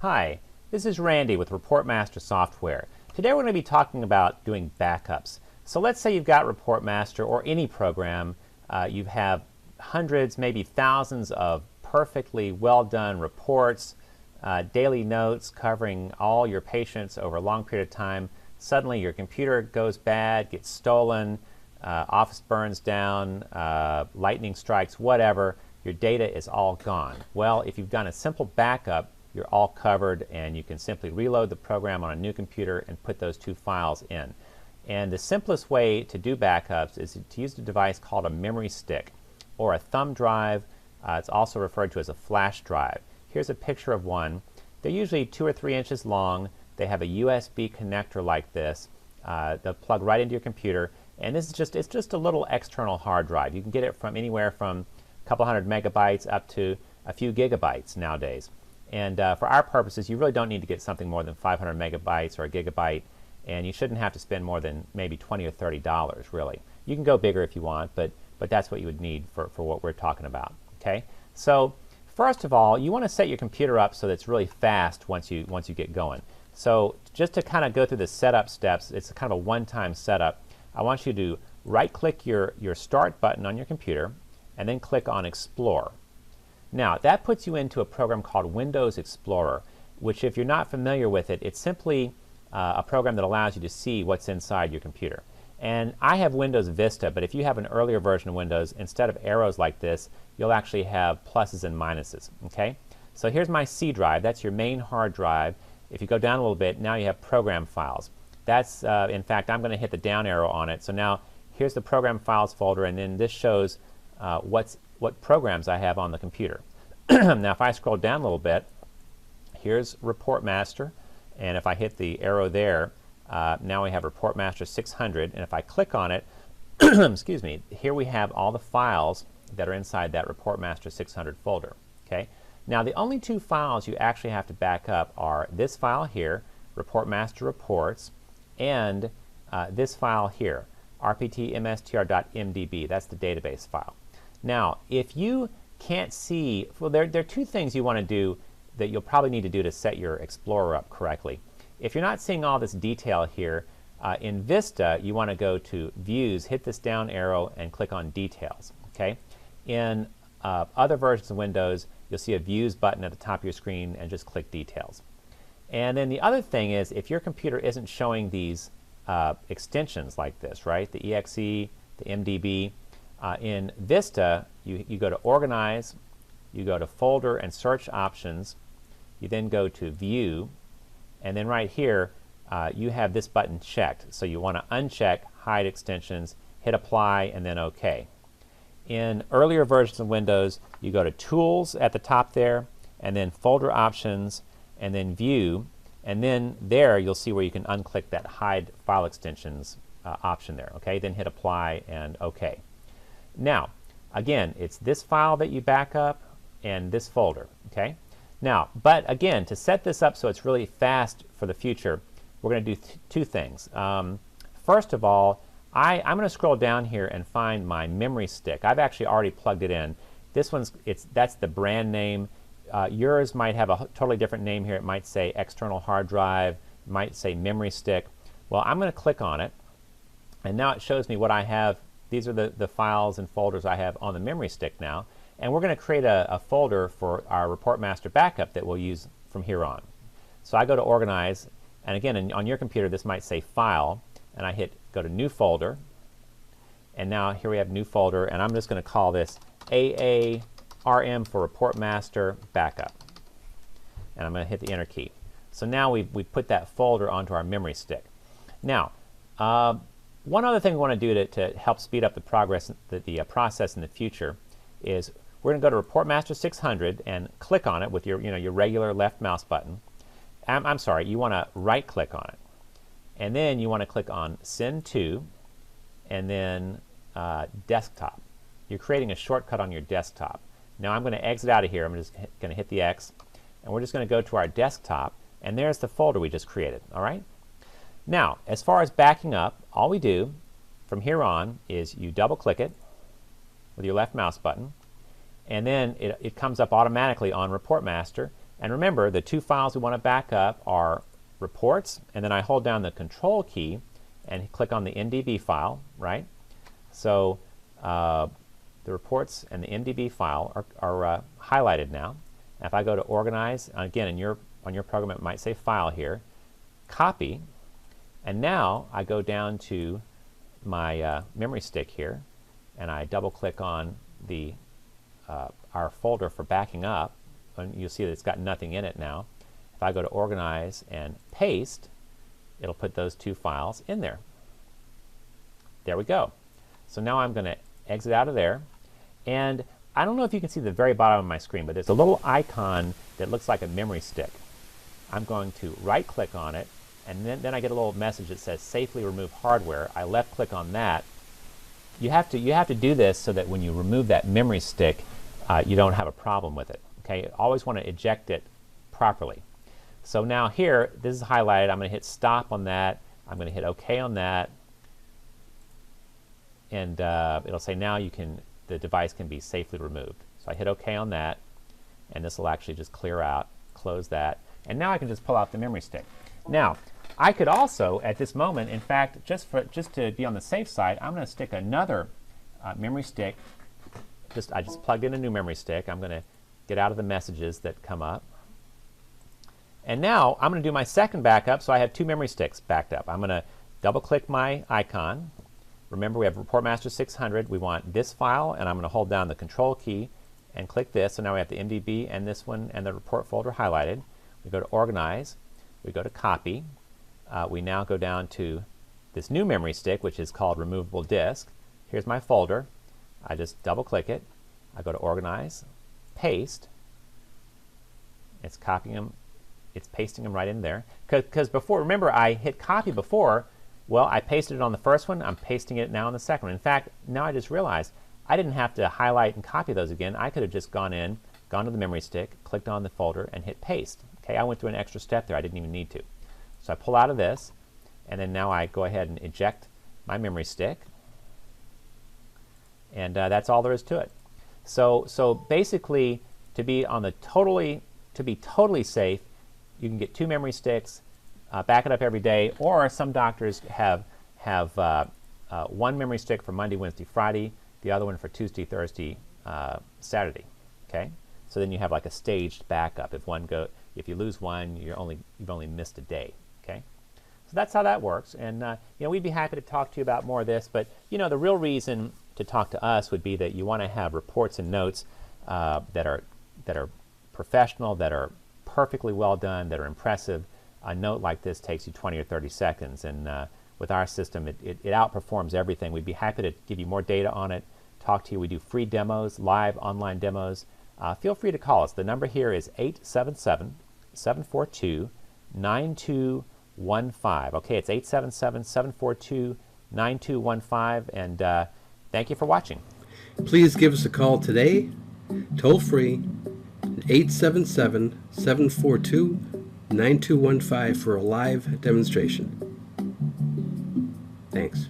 Hi, this is Randy with ReportMaster Software. Today we're going to be talking about doing backups. So let's say you've got ReportMaster or any program. You have hundreds, maybe thousands of perfectly well done reports, daily notes covering all your patients over a long period of time. Suddenly your computer goes bad, gets stolen, office burns down, lightning strikes, whatever. Your data is all gone. Well, if you've done a simple backup, you're all covered, and you can simply reload the program on a new computer and put those two files in. And the simplest way to do backups is to use a device called a memory stick or a thumb drive. It's also referred to as a flash drive. Here's a picture of one. They're usually 2 or 3 inches long. They have a USB connector like this. They'll plug right into your computer, and this is it's just a little external hard drive. You can get it from anywhere from a couple hundred megabytes up to a few gigabytes nowadays. And for our purposes, you really don't need to get something more than 500 megabytes or a gigabyte, and you shouldn't have to spend more than maybe $20 or $30, really. You can go bigger if you want, but that's what you would need for what we're talking about. Okay? So first of all, you want to set your computer up so that it's really fast once you get going. So just to kind of go through the setup steps, it's kind of a one-time setup. I want you to right-click your Start button on your computer, and then click on Explore. Now, that puts you into a program called Windows Explorer, which, if you're not familiar with it, it's simply a program that allows you to see what's inside your computer. And I have Windows Vista, but if you have an earlier version of Windows, instead of arrows like this, you'll actually have pluses and minuses. Okay? So here's my C drive. That's your main hard drive. If you go down a little bit, now you have program files. That's, in fact, I'm going to hit the down arrow on it. So now here's the program files folder, and then this shows what programs I have on the computer. Now, if I scroll down a little bit, here's ReportMaster, and if I hit the arrow there, now we have ReportMaster 600, and if I click on it, excuse me, here we have all the files that are inside that ReportMaster 600 folder. Okay? Now, the only two files you actually have to back up are this file here, ReportMaster Reports, and this file here, rptmstr.mdb. That's the database file. Now, if you can't see, well, there are two things you want to do that you'll probably need to do to set your Explorer up correctly. If you're not seeing all this detail here, in Vista, you want to go to Views, hit this down arrow, and click on Details. Okay? In other versions of Windows, you'll see a Views button at the top of your screen, and just click Details. And then the other thing is, if your computer isn't showing these extensions like this, right, the EXE, the MDB, in Vista, you go to Organize, you go to Folder and Search Options, you then go to View, and then right here you have this button checked. So you want to uncheck Hide Extensions, hit Apply, and then OK. In earlier versions of Windows, you go to Tools at the top there, and then Folder Options, and then View, and then there you'll see where you can unclick that Hide File Extensions option there. Okay, then hit Apply and OK. Now, again, it's this file that you back up and this folder. Okay. Now, but again, to set this up so it's really fast for the future, we're going to do two things. First of all, I'm going to scroll down here and find my memory stick. I've actually already plugged it in. This one's that's the brand name. Yours might have a totally different name here. It might say external hard drive, it might say memory stick. Well, I'm going to click on it, and now it shows me what I have. These are the files and folders I have on the memory stick now, and we're going to create a folder for our ReportMaster backup that we'll use from here on. So I go to Organize, and again, on your computer this might say File, and I hit go to New Folder, and now here we have New Folder, and I'm just going to call this AARM for ReportMaster Backup, and I'm going to hit the Enter key. So now we've put that folder onto our memory stick. Now, one other thing we want to do to help speed up the process in the future is we're going to go to ReportMaster 600 and click on it with your regular left mouse button. I'm sorry, you want to right click on it, and then you want to click on Send To, and then Desktop. You're creating a shortcut on your desktop. Now I'm going to exit out of here. I'm just going to hit the X, and we're just going to go to our desktop, and there's the folder we just created. All right. Now, as far as backing up, all we do from here on is you double click it with your left mouse button, and then it comes up automatically on ReportMaster, And remember, the two files we want to back up are reports, and then I hold down the control key and click on the MDB file, right? So the reports and the MDB file are highlighted now. And if I go to organize, again, on your program it might say file here, copy, and now I go down to my memory stick here, and I double click on the our folder for backing up, and you'll see that it's got nothing in it now. If I go to organize and paste, it'll put those two files in there. There we go. So now I'm going to exit out of there, and I don't know if you can see the very bottom of my screen, but there's a little icon that looks like a memory stick. I'm going to right click on it, and then I get a little message that says safely remove hardware. I left click on that. You have to do this so that when you remove that memory stick, you don't have a problem with it. Okay, you always want to eject it properly. So now here, this is highlighted. I'm going to hit stop on that. I'm going to hit OK on that, and it'll say now the device can be safely removed. So I hit OK on that, and this will actually just clear out, close that, and now I can just pull out the memory stick. Now, I could also, at this moment, in fact, just to be on the safe side, I'm going to stick another memory stick. I just plugged in a new memory stick. I'm going to get out of the messages that come up. And now I'm going to do my second backup, so I have two memory sticks backed up. I'm going to double-click my icon. Remember, we have ReportMaster 600. We want this file, and I'm going to hold down the Control key and click this. So now we have the MDB and this one and the report folder highlighted. We go to Organize. We go to Copy. We now go down to this new memory stick, which is called Removable Disk. Here's my folder. I just double-click it. I go to Organize, Paste. It's copying them. It's pasting them right in there. Because before, remember, I hit copy before. Well, I pasted it on the first one. I'm pasting it now on the second one. In fact, now I just realized I didn't have to highlight and copy those again. I could have just gone to the memory stick, clicked on the folder, and hit paste. Okay, I went through an extra step there. I didn't even need to. So I pull out of this, and then now I go ahead and eject my memory stick. And that's all there is to it. So basically, to be totally safe, you can get two memory sticks, back it up every day, or some doctors have one memory stick for Monday, Wednesday, Friday, the other one for Tuesday, Thursday, Saturday. Okay, so then you have like a staged backup. If you lose one, you've only missed a day. Okay, so that's how that works. And we'd be happy to talk to you about more of this. But the real reason to talk to us would be that you want to have reports and notes that are professional, that are perfectly well done, that are impressive. A note like this takes you 20 or 30 seconds, and with our system, it outperforms everything. We'd be happy to give you more data on it, talk to you. We do free demos, live online demos. Feel free to call us. The number here is 877-742-9215. Okay, it's 877-742-9215, and thank you for watching. Please give us a call today, toll free, 877-742-9215 for a live demonstration. Thanks.